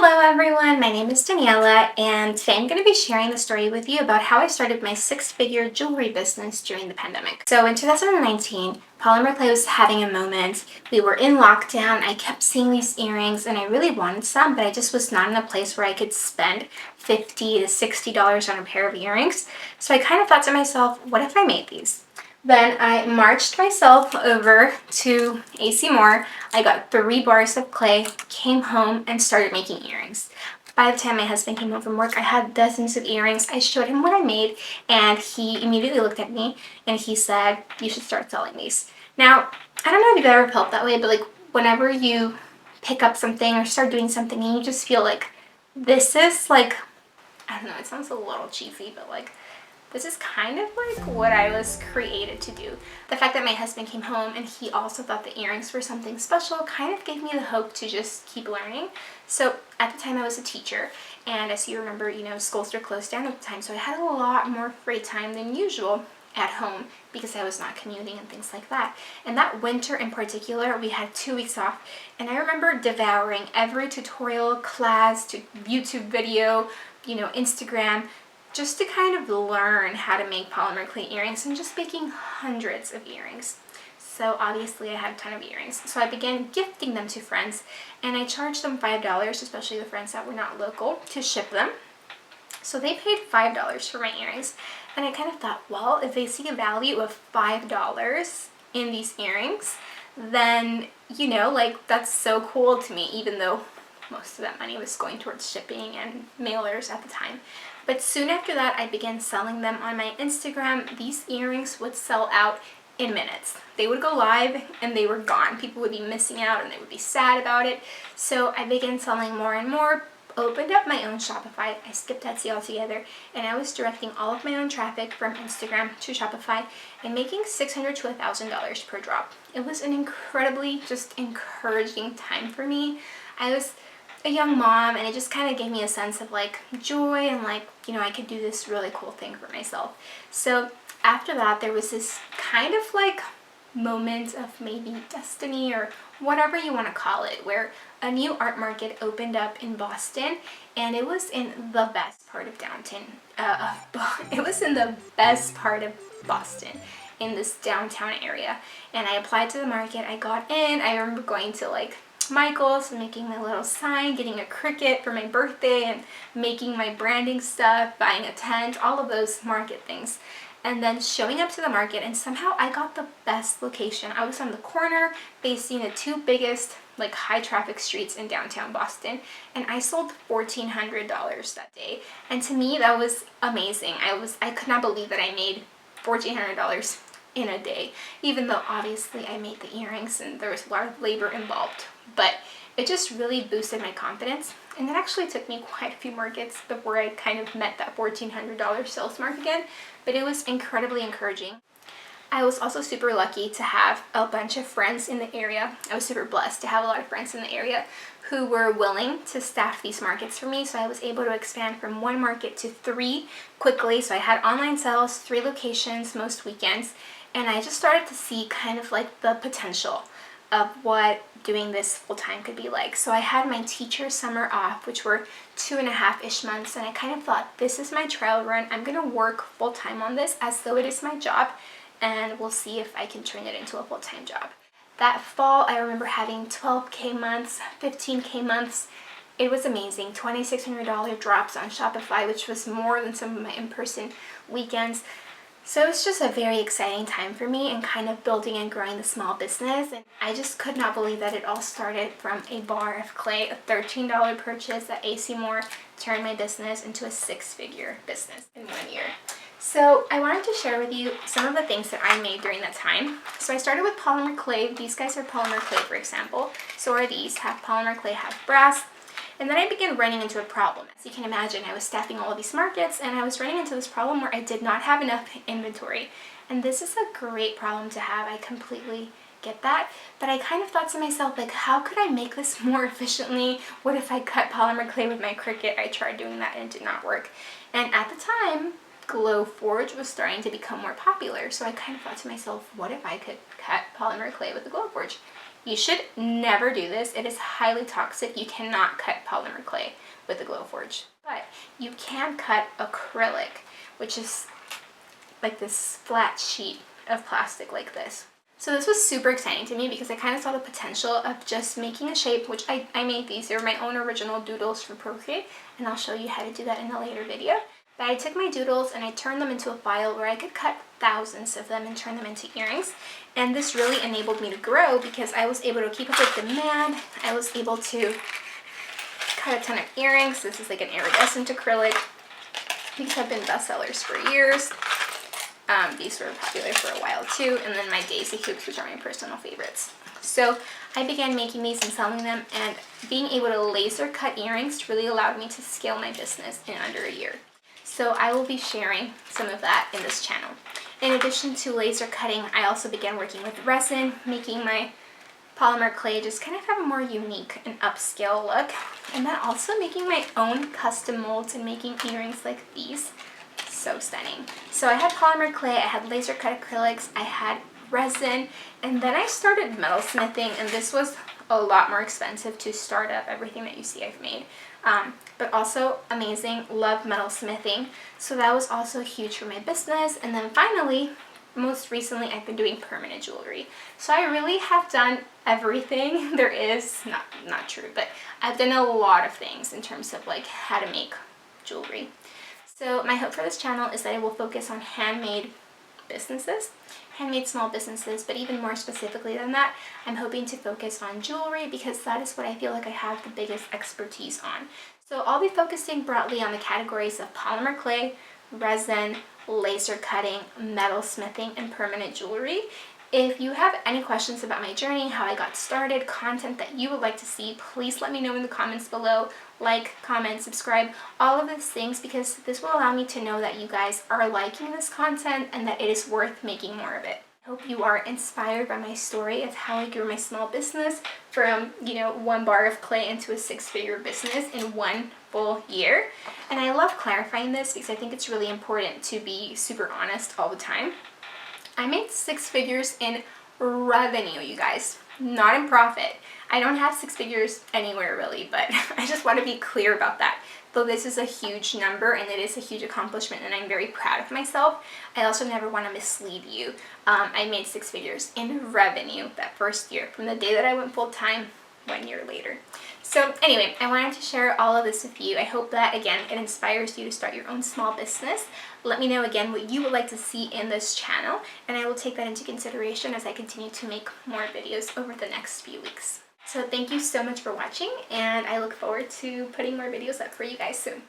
Hello everyone, my name is Daniela and today I'm going to be sharing the story with you about how I started my six-figure jewelry business during the pandemic. So in 2019, Polymer Clay was having a moment. We were in lockdown, I kept seeing these earrings and I really wanted some, but I just was not in a place where I could spend $50 to $60 on a pair of earrings. So I kind of thought to myself, what if I made these? Then I marched myself over to AC Moore. I got 3 bars of clay, came home, and started making earrings. By the time my husband came home from work, I had dozens of earrings. I showed him what I made, and he immediately looked at me, and he said, you should start selling these. Now, I don't know if you've ever felt that way, but like whenever you pick up something or start doing something and you just feel like, this is like, I don't know, it sounds a little cheesy, but like, this is kind of like what I was created to do. The fact that my husband came home and he also thought the earrings were something special kind of gave me the hope to just keep learning. So at the time I was a teacher, and as you remember, schools were closed down at the time, so I had a lot more free time than usual at home because I was not commuting and things like that. And that winter in particular, we had 2 weeks off, and I remember devouring every tutorial, class, to YouTube video, Instagram, just to kind of learn how to make polymer clay earrings and just making hundreds of earrings. So obviously I had a ton of earrings. So I began gifting them to friends, and I charged them $5, especially the friends that were not local, to ship them. So they paid $5 for my earrings, and I kind of thought, well, if they see a value of $5 in these earrings, then, that's so cool to me, even though most of that money was going towards shipping and mailers at the time. But soon after that, I began selling them on my Instagram. These earrings would sell out in minutes. They would go live and they were gone. People would be missing out and they would be sad about it. So I began selling more and more, opened up my own Shopify. I skipped Etsy altogether, and I was directing all of my own traffic from Instagram to Shopify and making $600 to $1,000 per drop. It was an incredibly just encouraging time for me. I was a young mom, and it just kind of gave me a sense of like joy and like, I could do this really cool thing for myself. So after that, there was this kind of like moment of maybe destiny or whatever you want to call it, where a new art market opened up in Boston, and it was in the best part of downtown. It was in the best part of Boston, in this downtown area. And I applied to the market. I got in. I remember going to like Michael's and making my little sign, getting a Cricut for my birthday, and making my branding stuff, buying a tent, all of those market things. And then showing up to the market, and somehow I got the best location. I was on the corner facing the 2 biggest like high traffic streets in downtown Boston, and I sold $1,400 that day. And to me, that was amazing. I could not believe that I made $1,400 in a day, even though obviously I made the earrings and there was a lot of labor involved. But it just really boosted my confidence, and it actually took me quite a few markets before I kind of met that $1,400 sales mark again, but it was incredibly encouraging. I was also super lucky to have a bunch of friends in the area. I was super blessed to have a lot of friends in the area who were willing to staff these markets for me, so I was able to expand from 1 market to 3 quickly. So I had online sales, 3 locations most weekends, and I just started to see kind of like the potential of what doing this full-time could be like. So I had my teacher summer off, which were 2.5-ish months, and I kind of thought, this is my trial run. I'm gonna work full-time on this as though it is my job, and we'll see if I can turn it into a full-time job. That fall, I remember having 12K months, 15K months. It was amazing. $2,600 drops on Shopify, which was more than some of my in-person weekends. So it's just a very exciting time for me and kind of building and growing the small business. And I just could not believe that it all started from a bar of clay. A $13 purchase at AC Moore turned my business into a 6-figure business in 1 year. So I wanted to share with you some of the things that I made during that time. So I started with polymer clay. These guys are polymer clay, for example. So are these, half polymer clay, half brass. And then I began running into a problem. As you can imagine, I was staffing all of these markets, and I was running into this problem where I did not have enough inventory. And this is a great problem to have. I completely get that. But I kind of thought to myself, like, how could I make this more efficiently? What if I cut polymer clay with my Cricut? I tried doing that and it did not work. And at the time, Glowforge was starting to become more popular. So I kind of thought to myself, what if I could cut polymer clay with the Glowforge? You should never do this. It is highly toxic. You cannot cut polymer clay with a Glowforge. But you can cut acrylic, which is like this flat sheet of plastic like this. So this was super exciting to me because I kind of saw the potential of just making a shape, which I made these. They were my own original doodles for Procreate, and I'll show you how to do that in a later video. But I took my doodles and I turned them into a file where I could cut thousands of them and turn them into earrings. And this really enabled me to grow because I was able to keep up with demand. I was able to cut a ton of earrings. This is like an iridescent acrylic. These have been bestsellers for years. These were popular for a while too, and then my daisy hoops, which are my personal favorites. So I began making these and selling them, and being able to laser cut earrings really allowed me to scale my business in under a year. So I will be sharing some of that in this channel. In addition to laser cutting, I also began working with resin, making my polymer clay just kind of have a more unique and upscale look, and then also making my own custom molds and making earrings like these. So stunning. So I had polymer clay, I had laser cut acrylics, I had resin, and then I started metal smithing, and this was a lot more expensive to start up everything that you see I've made. But also amazing, love metal smithing. So that was also huge for my business. And then finally, most recently, I've been doing permanent jewelry. So I really have done everything there is, not true, but I've done a lot of things in terms of like how to make jewelry. So my hope for this channel is that it will focus on handmade businesses, handmade small businesses, but even more specifically than that, I'm hoping to focus on jewelry because that is what I feel like I have the biggest expertise on. So I'll be focusing broadly on the categories of polymer clay, resin, laser cutting, metal smithing, and permanent jewelry. If you have any questions about my journey, how I got started, content that you would like to see, please let me know in the comments below. Like, comment, subscribe, all of these things, because this will allow me to know that you guys are liking this content and that it is worth making more of it. I hope you are inspired by my story of how I grew my small business from, one bar of clay into a six-figure business in one full year. And I love clarifying this because I think it's really important to be super honest all the time. I made six figures in revenue, you guys, not in profit. I don't have six figures anywhere really, but I just want to be clear about that. Though this is a huge number and it is a huge accomplishment and I'm very proud of myself, I also never want to mislead you. I made six figures in revenue that first year, from the day that I went full-time, 1 year later. So anyway, I wanted to share all of this with you. I hope that, again, it inspires you to start your own small business. Let me know, again, what you would like to see in this channel, and I will take that into consideration as I continue to make more videos over the next few weeks. So thank you so much for watching, and I look forward to putting more videos up for you guys soon.